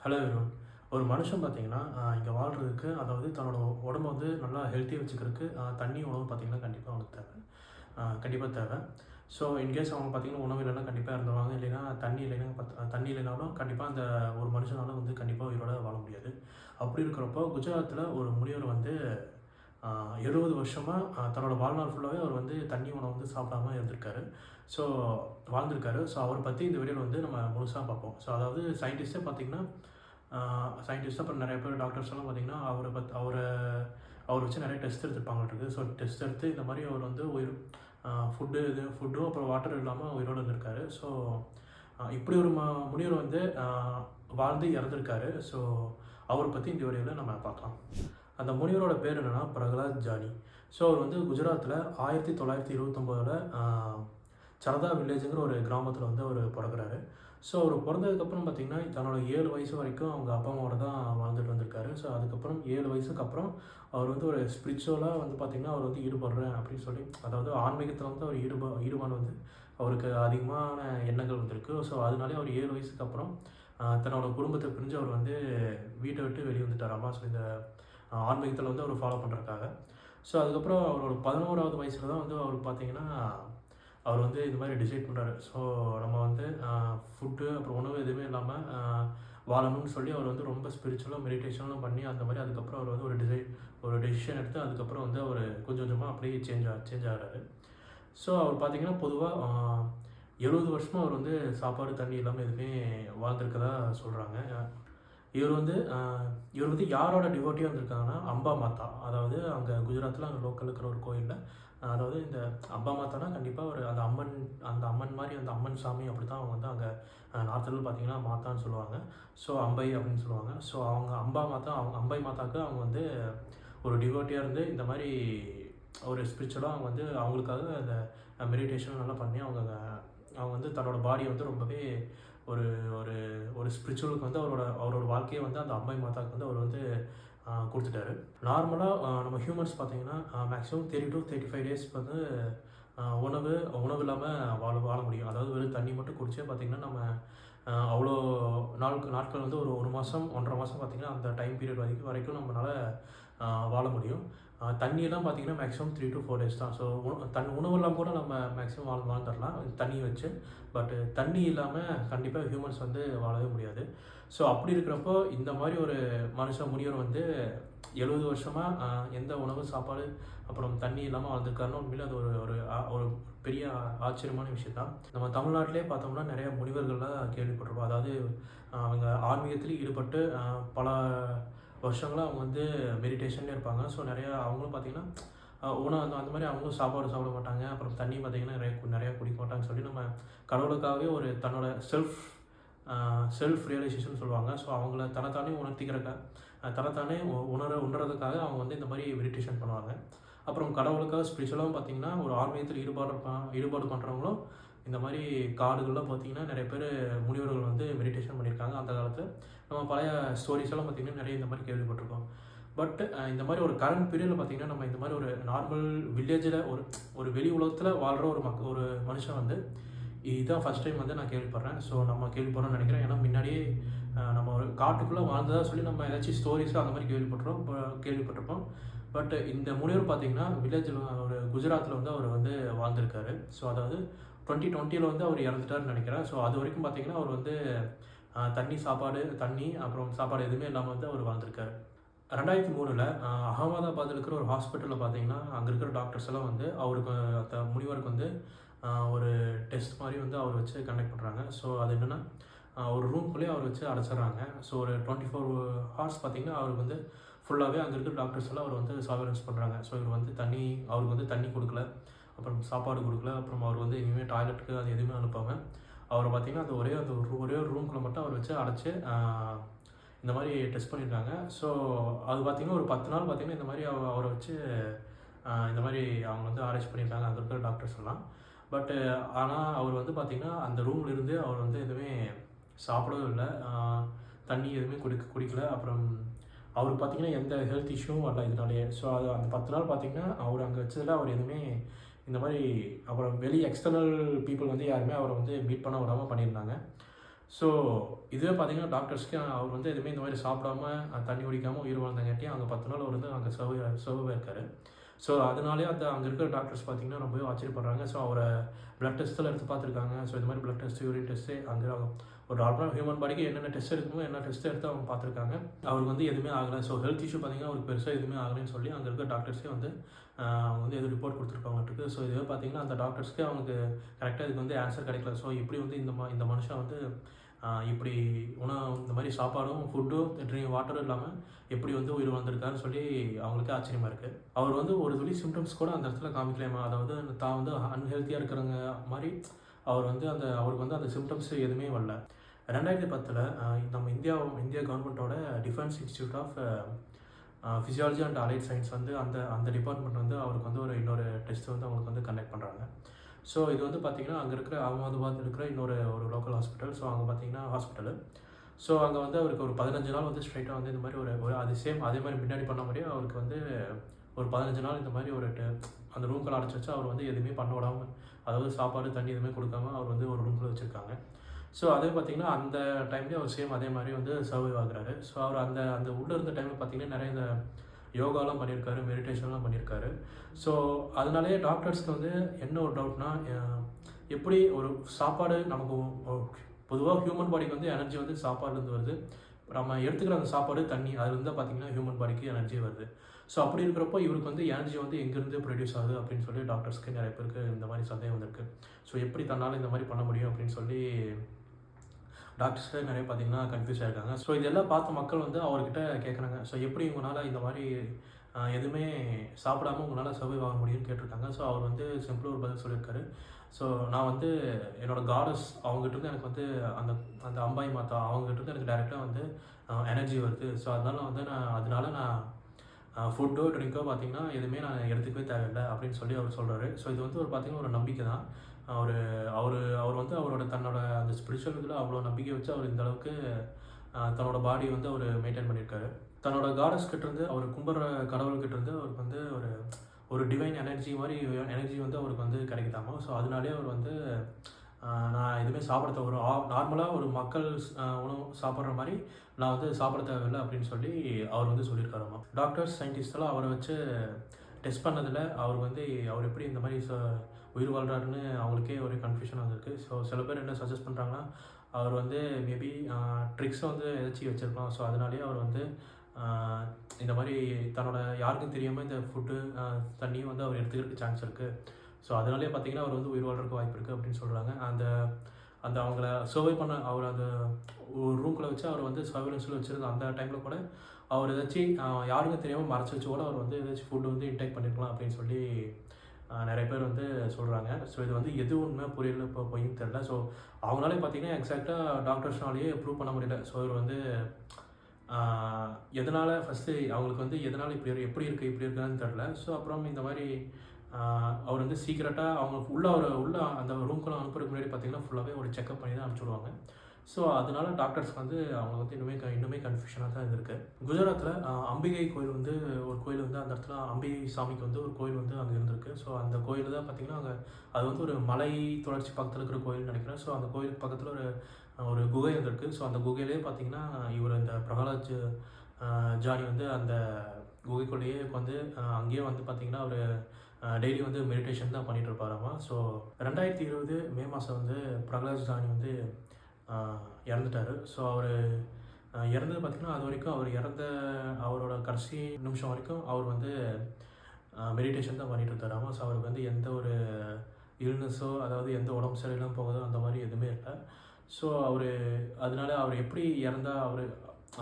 Hello everyone. ஒரு மனுஷன் பார்த்தீங்கன்னா, இங்க வாழ்றதுக்கு அதாவது தன்னோட உடம்ப வந்து நல்லா ஹெல்த்தியா வச்சுக்கிறதுக்கு தண்ணி, உணவு பார்த்தீங்கன்னா கண்டிப்பா அவனுக்கு தேவை. கண்டிப்பா தேவை. ஸோ இன்கேஸ் அவங்க பார்த்தீங்கன்னா உணவு இல்லைன்னா கண்டிப்பா இறந்துருவாங்க. இல்லைன்னா தண்ணி இல்லைன்னா தண்ணி இல்லைனாலும் கண்டிப்பா அந்த ஒரு மனுஷனால வந்து கண்டிப்பா உயிரோட வாழ முடியாது. அப்படி இருக்கிறப்போ குஜராத்தில ஒரு முனிவர் வந்து 70 வருஷமா தன்னோட வாழ்நாள் ஃபுல்லாவே அவர் வந்து தண்ணி, உணவு வந்து சாப்பிடாம இருந்திருக்காரு. ஸோ வாழ்ந்திருக்காரு. ஸோ அவர பத்தி இந்த வீடியோல வந்து நம்ம முழுசா பார்ப்போம். ஸோ அதாவது சயின்டிஸ்ட்டே பார்த்தீங்கன்னா, சயின்டிஸ்ட் அப்புறம் நெறைய பேர் டாக்டர்ஸ் எல்லாம் பார்த்தீங்கன்னா, அவர வச்சு நெறைய டெஸ்ட் எடுத்திருப்பாங்களாட்டுருக்கு. ஸோ டெஸ்ட் எடுத்து இந்த மாரி அவர் வந்து ஃபுட்டும் அப்புறம் வாட்டரும் இல்லாம உயிரோட இருந்திருக்காரு. ஸோ இப்படி ஒரு முனிவர் வந்து வாழ்ந்து இறந்திருக்காரு. ஸோ அவர பத்தி இந்த வீடியோல நம்ம பார்க்கலாம். அந்த முனிவரோட பேர் என்னன்னா பிரகலாத் ஜானி. ஸோ அவர் வந்து குஜராத்தில 1929ல சரதா வில்லேஜுங்கிற ஒரு கிராமத்தில வந்து அவர் பொறக்குறாரு. ஸோ அவர் பொறந்ததுக்கப்புறம் பார்த்தீங்கன்னா, தன்னோட 7 வயசு வரைக்கும் அவங்க அப்பா, அம்மாவோட தான் வாழ்ந்துட்டு வந்திருக்காரு. ஸோ அதுக்கப்புறம் 7 வயசுக்கு அப்புறம் அவர் வந்து ஒரு ஸ்பிரிச்சுவலா வந்து பார்த்தீங்கன்னா, அவர் வந்து ஈடுபடுறேன் அப்படின்னு சொல்லி, அதாவது ஆன்மீகத்தில வந்து அவர் ஈடுபாடு வந்து அவருக்கு அதிகமான எண்ணங்கள் வந்திருக்கு. ஸோ அதனாலேயே அவர் 7 வயசுக்கு அப்புறம் தன்னோட குடும்பத்த பிரிஞ்சு அவர் வந்து வீட்ட விட்டு வெளிய வந்துட்டாராமா. ஸோ இந்த ஆன்மீகத்தில வந்து அவர் ஃபாலோ பண்ணுறதுக்காக. ஸோ அதுக்கப்புறம் அவரோட 11வது வயசுல தான் வந்து அவருக்கு பார்த்தீங்கன்னா, அவர் வந்து இது மாரி டிசைட் பண்றாரு. ஸோ நம்ம வந்து ஃபுட்டு அப்புறம் உணவு எதுவுமே இல்லாம வாழணும்னு சொல்லி அவர் வந்து ரொம்ப ஸ்பிரிச்சுவலா மெடிடேஷன்லாம் பண்ணி அந்த மாரி அதுக்கப்புறம் அவர் வந்து ஒரு டெசிஷன் எடுத்து அதுக்கப்புறம் வந்து அவர் கொஞ்சம் கொஞ்சமா அப்படியே சேஞ்ச் ஆகுறாரு. ஸோ அவர் பார்த்தீங்கன்னா, பொதுவா 70 வருஷமா அவர் வந்து சாப்பாடு, தண்ணி இல்லாம எதுவுமே வாழ்ந்திருக்கதா சொல்றாங்க. இவர் வந்து யாரோட டிவோட்டியா இருந்திருக்காங்கன்னா, அம்பா மாதா. அதாவது அங்க குஜராத்ல அங்க லோக்கல்ல இருக்கிற ஒரு கோயில்ல, அதாவது இந்த அம்பா மாதானா கண்டிப்பா ஒரு அந்த அம்மன் மாரி அந்த அம்மன் சாமி அப்படித்தான் அவங்க வந்து அங்க நார்த்ல பார்த்தீங்கன்னா மாதான்னு சொல்லுவாங்க. ஸோ அம்பை அப்படின்னு சொல்லுவாங்க. ஸோ அவங்க அம்பை மாதாக்கு அவங்க வந்து ஒரு டிவோட்டியா இருந்து இந்த மாரி ஒரு ஸ்பிரிச்சுவலா அவங்க வந்து அவங்களுக்காக அந்த மெடிடேஷன் நல்லா பண்ணி அவங்க வந்து தன்னோட பாடிய வந்து ரொம்பவே ஒரு ஒரு ஒரு ஸ்பிரிச்சுவலுக்கு வந்து அவரோட வாழ்க்கைய வந்து அந்த அம்பாய் மாதாவுக்கு வந்து அவர் வந்து குடுத்துட்டாரு. நார்மலா நம்ம ஹியூமன்ஸ் பார்த்தீங்கன்னா, மேக்ஸிமம் 30 to 35 டேஸ் வந்து உணவு இல்லாம வாழ முடியும். அதாவது வெறும் தண்ணி மட்டும் குடிச்சே பார்த்தீங்கன்னா, நம்ம அவ்வளோ நாட்கள் வந்து ஒரு 1 மாதம், 1 1/2 மாதம் பார்த்தீங்கன்னா, அந்த டைம் பீரியட் வரைக்கும் நம்மளால வாழ முடியும். தண்ணியெல்லாம் பார்த்தீங்கன்னா, மேக்ஸிமம் 3 to 4 டேஸ் தான். ஸோ உணவு இல்லாம கூட நம்ம மேக்ஸிமம் வாழ்ந்துரலாம் தண்ணிய வச்சு. பட் தண்ணி இல்லாம கண்டிப்பா ஹியூமன்ஸ் வந்து வாழவே முடியாது. ஸோ அப்படி இருக்கிறப்போ, இந்த மாரி ஒரு முனிவர் வந்து 70 வருஷமா எந்த உணவு, சாப்பாடு, அப்புறம் தண்ணி இல்லாம வாழ்ந்திருக்காருன்னா, உண்மையிலே அது ஒரு ஒரு ஒரு பெரிய ஆச்சரியமான விஷயம் தான். நம்ம தமிழ்நாட்டிலே பார்த்தோம்னா, நெறைய முனிவர்கள்லாம் கேள்விப்பட்டிருப்போம். அதாவது அவங்க ஆன்மீகத்தில ஈடுபட்டு பல வருஷங்களா அவங்க வந்து மெடிடேஷன்லேயே இருப்பாங்க. ஸோ அவங்களும் பார்த்தீங்கன்னா, அந்த மாரி அவங்களும் சாப்பாடு சாப்பிட மாட்டாங்க. அப்புறம் தண்ணி பார்த்தீங்கன்னா, நெறையா குடிக்க மாட்டாங்கன்னு சொல்லி நம்ம கடவுளுக்காகவே ஒரு தன்னோட செல்ஃப் ரியலைசேஷன் சொல்லுவாங்க. ஸோ அவங்கள தன்னைத்தானே தன்னைத்தானே உணர்றதுக்காக அவங்க வந்து இந்த மாரி மெடிடேஷன் பண்ணுவாங்க. அப்புறம் கடவுளுக்காக ஸ்பிரிச்சுவலாவும் பார்த்தீங்கன்னா, ஒரு ஆன்மீகத்தில் ஈடுபாடு பண்ணுறவங்களும் இந்த மாரி காடுகள்லாம் பார்த்தீங்கன்னா, நெறைய பேர் முனிவர்கள் வந்து மெடிடேஷன் பண்ணியிருக்காங்க அந்த காலத்துல. நம்ம பழைய ஸ்டோரீஸ் எல்லாம் பார்த்தீங்கன்னா, நெறைய இந்த மாரி கேள்விப்பட்டிருக்கோம். பட் இந்த மாரி ஒரு கரண்ட் பீரியட்ல பார்த்தீங்கன்னா, நம்ம இந்த மாரி ஒரு நார்மல் வில்லேஜில ஒரு வெளி உலகத்துல வாழ்ற ஒரு மனுஷன் வந்து இதுதான் ஃபர்ஸ்ட் டைம் வந்து நான் கேள்விப்படுறேன். ஸோ நம்ம கேள்விப்படுறோம்னு நெனைக்கிறேன். ஏன்னா முன்னாடியே நம்ம ஒரு காட்டுக்குள்ள வாழ்ந்ததா சொல்லி நம்ம ஏதாச்சும் ஸ்டோரீஸ் அந்த மாரி கேள்விப்பட்டிருப்போம். பட் இந்த முனிவர் பார்த்தீங்கன்னா, ஒரு குஜராத்ல வந்து அவர் வந்து வாழ்ந்திருக்காரு. ஸோ அதாவது 2020ல வந்து அவர் இறந்துட்டாருன்னு நெனைக்கிறேன். ஸோ அதுவரைக்கும் பார்த்தீங்கன்னா, அவர் வந்து அப்புறம் சாப்பாடு எதுவுமே இல்லாம வந்து அவர் வாழ்ந்திருக்காரு. 2003ல அகமதாபாத்ல இருக்கிற ஒரு ஹாஸ்பிட்டல்ல பார்த்தீங்கன்னா, அங்க இருக்கிற டாக்டர்ஸ் எல்லாம் வந்து அந்த முனிவருக்கு வந்து ஒரு டெஸ்ட் மாரி வந்து அவர வச்சு கண்டக்ட் பண்றாங்க. ஸோ அது என்னன்னா, ஒரு ரூம்குள்ளேயே அவர வச்சு அடைச்சிடுறாங்க. ஸோ ஒரு 24 ஹார்ஸ் பார்த்தீங்கன்னா, அவருக்கு வந்து ஃபுல்லாவே அங்க இருக்கிற டாக்டர்ஸ் எல்லாம் அவர வந்து சர்வேலன்ஸ் பண்றாங்க. ஸோ அவருக்கு வந்து தண்ணி குடுக்கல, அப்புறம் சாப்பாடு குடுக்கல, அப்புறம் அவர் வந்து எங்கேயுமே டாய்லெட்டுக்கு அது எதுவுமே அனுப்பாம, அவர பார்த்தீங்கன்னா, ஒரே ஒரு ரூம்குள்ள மட்டும் அவர வச்சு அடைச்சு இந்த மாரி டெஸ்ட் பண்ணியிருக்காங்க. ஸோ அது பார்த்தீங்கன்னா, ஒரு 10 நாள் பார்த்தீங்கன்னா, இந்த மாரி அவர வச்சு இந்த மாரி அவங்க வந்து ஆராய்ச்சி பண்ணியிருக்காங்க அங்க இருக்கிற டாக்டர்ஸ் எல்லாம். ஆனா அவர் வந்து பார்த்தீங்கன்னா, அந்த ரூம்ல இருந்து அவர் வந்து எதுவுமே சாப்பிடவும் இல்ல. தண்ணி எதுவுமே குடிக்கல. அப்புறம் அவருக்கு பார்த்தீங்கன்னா, எந்த ஹெல்த் இஷ்யூவும் வரல இதனாலேயே. ஸோ அந்த 10 நாள் பார்த்தீங்கன்னா, அவர் அங்க வச்சதுல அவர் எதுவுமே இந்த மாரி அப்புறம் எக்ஸ்டர்னல் பீப்பிள் வந்து யாருமே அவர வந்து மீட் பண்ண விடாம பண்ணியிருந்தாங்க. ஸோ இதுவே பார்த்தீங்கன்னா டாக்டர்ஸ்க்கு அவர் வந்து எதுவுமே இந்த மாதிரி சாப்பிடாம தண்ணி குடிக்காமல் உயிர் வாழ்ந்தங்காட்டி அங்கே 10 நாள் அவர் வந்து அங்கே சர்வாக இருக்கார். ஸோ அதனாலே அங்கே இருக்கிற டாக்டர்ஸ் பார்த்தீங்கன்னா ரொம்பவே ஆச்சரியப்படுறாங்க. ஸோ அவரை பிளட் டெஸ்ட்டில் எடுத்து பார்த்துருக்காங்க. ஸோ இது மாதிரி பிளட் டெஸ்ட்டு, யூரின் டெஸ்ட்டு அங்கே ஒரு நார்மலாக ஹியூமன் பாடிக்கு என்னென்ன டெஸ்ட் எடுக்கணுமோ என்ன டெஸ்ட் எடுத்து அவங்க பார்த்துருக்காங்க. அவருக்கு வந்து எதுவுமே ஆகலை. ஸோ ஹெல்த் இஷ்யூ பார்த்தீங்கன்னா அவருக்கு பெருசாக எதுவுமே ஆகலைன்னு சொல்லி அங்கே இருக்கிற டாக்டர்ஸே வந்து அவங்க வந்து எதுவும் ரிப்போர்ட் கொடுத்துருப்பாங்கட்டுருக்கு. ஸோ இதுவே பார்த்தீங்கன்னா அந்த டாக்டர்ஸ்க்கு அவங்களுக்கு கரெக்டாக இதுக்கு வந்து ஆன்சர் கிடைக்கல. ஸோ இப்படி வந்து இந்த மனுஷன் வந்து இப்படி இந்த மாதிரி சாப்பாடும் ஃபுட்டும் வாட்டரும் இல்லாமல் எப்படி வந்து உயிர் வந்திருக்காருன்னு சொல்லி அவங்களுக்கு ஆச்சரியமாக இருக்குது. அவர் வந்து ஒரு துளி சிம்டம்ஸ் கூட அந்த இடத்துல காமிக்கலாமா, அதாவது தான் வந்து அன்ஹெல்த்தியாக இருக்கிறவங்க மாதிரி அவருக்கு வந்து அந்த சிம்டம்ஸ் எதுவுமே வரல. 2010 நம்ம இந்தியா கவர்மெண்ட்டோட defence institute of physiology and allied science வந்து அந்த டிபார்ட்மெண்ட் வந்து அவருக்கு வந்து இன்னொரு டெஸ்ட் வந்து அவங்களுக்கு வந்து கண்டக்ட் பண்ணுறாங்க. ஸோ இது வந்து பார்த்திங்கன்னா அங்கே இருக்கிற அகமதாபாத் இருக்கிற இன்னொரு லோக்கல் ஹாஸ்பிட்டல். ஸோ அங்கே பார்த்திங்கன்னா ஹாஸ்பிட்டலு. ஸோ அங்கே வந்து அவருக்கு ஒரு 15 நாள் வந்து ஸ்ட்ரைட்டாக வந்து இந்த மாதிரி அதே மாதிரி முன்னாடி பண்ண மாதிரியே அவருக்கு வந்து ஒரு 15 நாள் இந்த மாதிரி அந்த ரூம்குள்ள அடைச்சி வச்சு அவர் வந்து எதுவுமே பண்ண விடாமல், அதாவது சாப்பாடு தண்ணி எதுவுமே கொடுக்காம அவர் வந்து ஒரு ரூம்குள்ளே வச்சுருக்காங்க. ஸோ அதே பார்த்திங்கன்னா அந்த டைம்லேயே அவர் அதே மாதிரி வந்து சர்வைவ் ஆகுறாரு. ஸோ அவர் அந்த உள்ளே இருந்த டைமில் பார்த்திங்கன்னா நிறைய இந்த யோகாலாம் பண்ணியிருக்காரு, மெடிடேஷன்லாம் பண்ணியிருக்காரு. ஸோ அதனாலேயே டாக்டர்ஸ்க்கு வந்து என்ன ஒரு டவுட்னா, எப்படி ஒரு சாப்பாடு நமக்கு பொதுவாக ஹியூமன் பாடிக்கு வந்து எனர்ஜி வந்து சாப்பாடுலேருந்து வருது. நம்ம எடுத்துக்கிற அந்த சாப்பாடு தண்ணி அதுலேருந்து பார்த்திங்கன்னா ஹியூமன் பாடிக்கு எனர்ஜி வருது. ஸோ அப்படி இருக்கிறப்போ இவருக்கு வந்து எனர்ஜி வந்து எங்கேருந்து ப்ரொடியூஸ் ஆகுது அப்படின்னு சொல்லி டாக்டர்ஸ்க்கு நிறைய பேருக்கு இந்த மாதிரி சந்தேகம் வந்திருக்கு. ஸோ எப்படி தன்னால் இந்த மாதிரி பண்ண முடியும் அப்படின்னு சொல்லி டாக்டர்ஸே நிறைய பார்த்திங்கன்னா கன்ஃபியூஸ் ஆகிருக்காங்க. ஸோ இதெல்லாம் பார்த்த மக்கள் வந்து அவர்கிட்ட கேட்குறாங்க, ஸோ எப்படி உங்களால் இந்த மாதிரி எதுவுமே சாப்பிடாமல் உங்களால் சர்வைவ் ஆக முடியும்னு கேட்டிருக்காங்க. ஸோ அவர் வந்து சிம்பிளாக ஒரு பதில் சொல்லியிருக்காரு. ஸோ நான் வந்து என்னோடய காடஸ் அவங்ககிட்ட எனக்கு வந்து அந்த அம்பாய் மாதா அவங்ககிட்ட எனக்கு டேரெக்டாக வந்து எனர்ஜி வருது. ஸோ அதனால நான் ஃபுட்டோ ட்ரிங்கோ பார்த்திங்கன்னா எதுவுமே நான் எடுத்துக்கவே தேவையில்லை அப்படின்னு சொல்லி அவர் சொல்கிறாரு. ஸோ இது வந்து பார்த்திங்கன்னா ஒரு நம்பிக்கை தான். அவர் வந்து தன்னோட அந்த ஸ்பிரிச்சுவல் இதில் அவ்வளோ நம்பிக்கை வச்சு அவர் இந்த அளவுக்கு தன்னோட பாடி வந்து அவர் மெயின்டைன் பண்ணியிருக்காரு. தன்னோட காடஸ் கிட்டேருந்து அவர் கும்பிட்ற கடவுள்கிட்டேருந்து அவருக்கு வந்து ஒரு டிவைன் எனர்ஜி வந்து அவருக்கு வந்து கிடைக்குதாமா. ஸோ அதனாலே அவர் வந்து நான் எதுவுமே சாப்பிட நார்மலாக ஒரு மக்கள் உணவு சாப்பிட்ற மாதிரி நான் வந்து சாப்பிட தேவையில்லை அப்படின்னு சொல்லி அவர் வந்து சொல்லியிருக்காராமா. டாக்டர்ஸ் சயின்டிஸ்டெல்லாம் அவரை வச்சு டெஸ்ட் பண்ணதில் அவர் எப்படி இந்த மாதிரி உயிர் வாழ்கிறாருன்னு அவங்களுக்கே ஒரு கன்ஃபியூஷன் வந்திருக்கு. ஸோ சில பேர் என்ன சஜஸ்ட் பண்ணுறாங்கன்னா, அவர் வந்து மேபி ட்ரிக்ஸை வந்து ஏதாச்சும் வச்சுருக்கலாம். ஸோ அதனாலேயே அவர் வந்து இந்த மாதிரி தன்னோட யாருக்கும் தெரியாமல் இந்த ஃபுட்டு தண்ணியும் வந்து அவர் எடுத்துக்கிறதுக்கு சான்ஸ் இருக்குது. ஸோ அதனாலே பார்த்திங்கன்னா அவர் வந்து உயிர் வாழ்றதுக்கு வாய்ப்பு இருக்குது அப்படின்னு சொல்கிறாங்க. அந்த அவங்கள சர்வை பண்ண அவர் அந்த ஒரு ரூம்குள்ளே வச்சு அவர் வந்து சர்வேலன்ஸில் வச்சுருந்த அந்த டைமில் கூட அவர் ஏதாச்சும் யாருக்கும் தெரியாமல் மறைச்சி வச்சு கூட அவர் வந்து ஏதாச்சும் ஃபுட்டு வந்து இன்டேக் பண்ணியிருக்கலாம் அப்படின்னு சொல்லி நிறைய பேர் வந்து சொல்கிறாங்க. ஸோ இது வந்து எது உண்மை புரியல, இப்போ பொய்யும் தெரில. ஸோ அவங்களாலே பார்த்திங்கன்னா எக்ஸாக்டாக டாக்டர்ஸ்னாலேயே ப்ரூவ் பண்ண முடியல. ஸோ இவர் வந்து எதனால் ஃபஸ்ட்டு அவங்களுக்கு வந்து எதனால் எப்படி இருக்குன்னு தெரில. ஸோ அப்புறம் இந்த மாதிரி அவர் வந்து சீக்கிரட்டாக அவங்க உள்ள அந்த ரூம்குள்ளே அனுப்புறதுக்கு முன்னாடி பார்த்திங்கன்னா ஃபுல்லாகவே ஒரு செக்அப் பண்ணி தான் அனுப்பிச்சுடுவாங்க. ஸோ அதனால டாக்டர்ஸ்க்கு வந்து அவங்க வந்து இன்னுமே கன்ஃபியூஷனாக தான் இருந்திருக்கு. குஜராத்தில் அம்பிகை கோயில் வந்து ஒரு கோயில் வந்து அந்த இடத்துல அம்பிகை சாமிக்கு வந்து ஒரு கோயில் வந்து அங்கே இருந்திருக்கு. ஸோ அந்த கோயில் தான் பார்த்திங்கன்னா அது வந்து ஒரு மலை தொடர்ச்சி பக்கத்தில் இருக்கிற கோயில்னு நினைக்கிறேன். ஸோ அந்த கோயிலுக்கு பக்கத்தில் ஒரு குகை இருந்திருக்கு. ஸோ அந்த குகையிலே பார்த்திங்கன்னா இவர் இந்த பிரகலாத் ஜானி வந்து அந்த குகைக்குள்ளேயே வந்து அங்கேயே வந்து பார்த்திங்கன்னா அவர் டெய்லி வந்து மெடிடேஷன் தான் பண்ணிகிட்டு இருப்பாராமா. ஸோ 2020 மே மாதம் வந்து பிரகலாத் ஜானி வந்து இறந்துட்டார். ஸோ அவர் இறந்தது பார்த்திங்கன்னா அது வரைக்கும் அவரோட கடைசி நிமிஷம் வரைக்கும் அவர் வந்து மெடிடேஷன் தான் பண்ணிகிட்டு இருந்தாராமா. ஸோ அவருக்கு வந்து எந்த ஒரு இல்னஸோ, அதாவது எந்த உடம்பு சரியில்லாமல் போகுதோ அந்த மாதிரி எதுவுமே இல்லை. ஸோ அதனால அவர் எப்படி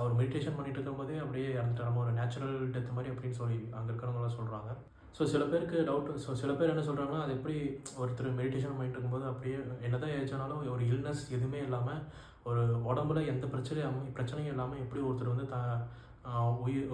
அவர் மெடிடேஷன் பண்ணிட்டு இருக்கும்போதே அப்படியே இறந்துட்டாராமா. ஒரு நேச்சுரல் டெத் மாதிரி அப்படின்னு சொல்லி அங்கே இருக்கிறவங்களாம் சொல்கிறாங்க. ஸோ சில பேருக்கு டவுட். ஸோ சில பேர் என்ன சொல்கிறாங்கன்னா, அது எப்படி ஒருத்தர் மெடிடேஷன் பண்ணிட்டு இருக்கும்போது அப்படியே என்னதான் ஏஜானாலும் ஒரு இல்னஸ் எதுவுமே இல்லாமல் ஒரு உடம்புல எந்த பிரச்சனையும் இல்லாமல் எப்படி ஒருத்தர் வந்து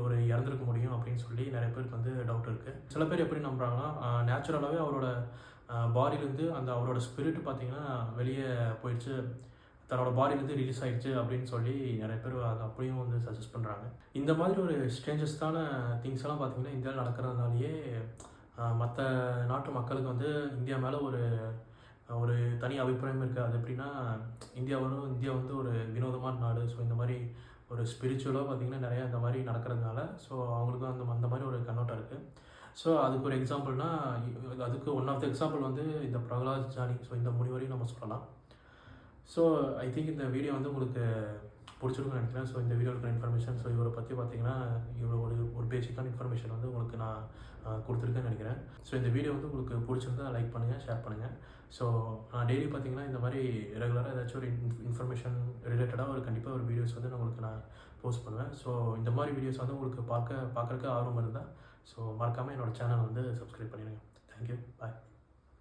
ஒரு இறந்துருக்க முடியும் அப்படின்னு சொல்லி நிறைய பேருக்கு வந்து டவுட் இருக்குது. சில பேர் எப்படி நம்புறாங்கன்னா, நேச்சுரலாகவே அவரோட பாடியிலேருந்து அவரோட ஸ்பிரிட் பார்த்திங்கன்னா வெளியே போயிடுச்சு, தன்னோட பாடியிலேருந்து ரிலீஸ் ஆகிடுச்சு அப்படின்னு சொல்லி நிறைய பேர் அதை அப்படியும் வந்து சஜஸ்ட் பண்ணுறாங்க. இந்த மாதிரி ஒரு ஸ்ட்ரேஞ்சஸ்டான திங்ஸ் எல்லாம் பார்த்திங்கன்னா இந்தியாவில் நடக்கிறதுனாலேயே மற்ற நாட்டு மக்களுக்கு வந்து இந்தியா மேலே ஒரு ஒரு தனி அபிப்பிராயம் இருக்குது. அது எப்படின்னா இந்தியா வந்து ஒரு வினோதமான நாடு. ஸோ இந்த மாதிரி ஒரு ஸ்பிரிச்சுவலாக பார்த்திங்கன்னா நிறையா இந்த மாதிரி நடக்கிறதுனால ஸோ அவங்களுக்கும் அந்த மாதிரி ஒரு கண்ணோட்டம் இருக்குது. ஸோ அதுக்கு ஒரு எக்ஸாம்பிள்னா அதுக்கு ஒன் ஆஃப் த எக்ஸாம்பிள் வந்து இந்த பிரகலாத் ஜானி. ஸோ இந்த முனிவரையும் நம்ம சொல்லலாம். ஸோ ஐ திங்க் இந்த வீடியோ வந்து உங்களுக்கு பிடிச்சிருக்குன்னு நினைக்கிறேன். ஸோ இந்த வீடியோவில் இருக்கிற இன்ஃபர்மேஷன், ஸோ இவரை பற்றி பார்த்தீங்கன்னா இவர் ஒரு பேசிக்கான இன்ஃபர்மேஷன் வந்து உங்களுக்கு நான் கொடுத்துருக்கேன்னு நினைக்கிறேன். ஸோ இந்த வீடியோ வந்து உங்களுக்கு பிடிச்சிருந்தா லைக் பண்ணுங்கள், ஷேர் பண்ணுங்கள். ஸோ நான் டெய்லி பார்த்தீங்கன்னா இந்த மாதிரி ரெகுலராக ஏதாச்சும் ஒரு இன்ஃபர்மேஷன் ரிலேட்டடாக கண்டிப்பாக ஒரு வீடியோஸ் வந்து உங்களுக்கு நான் போஸ்ட் பண்ணுவேன். ஸோ இந்த மாதிரி வீடியோஸ் வந்து உங்களுக்கு பார்க்குறக்கு ஆர்வம் இருந்தால் ஸோ மறக்காமல் என்னோடய சேனலை வந்து சப்ஸ்கிரைப் பண்ணிடுங்க. தேங்க்யூ, பாய்.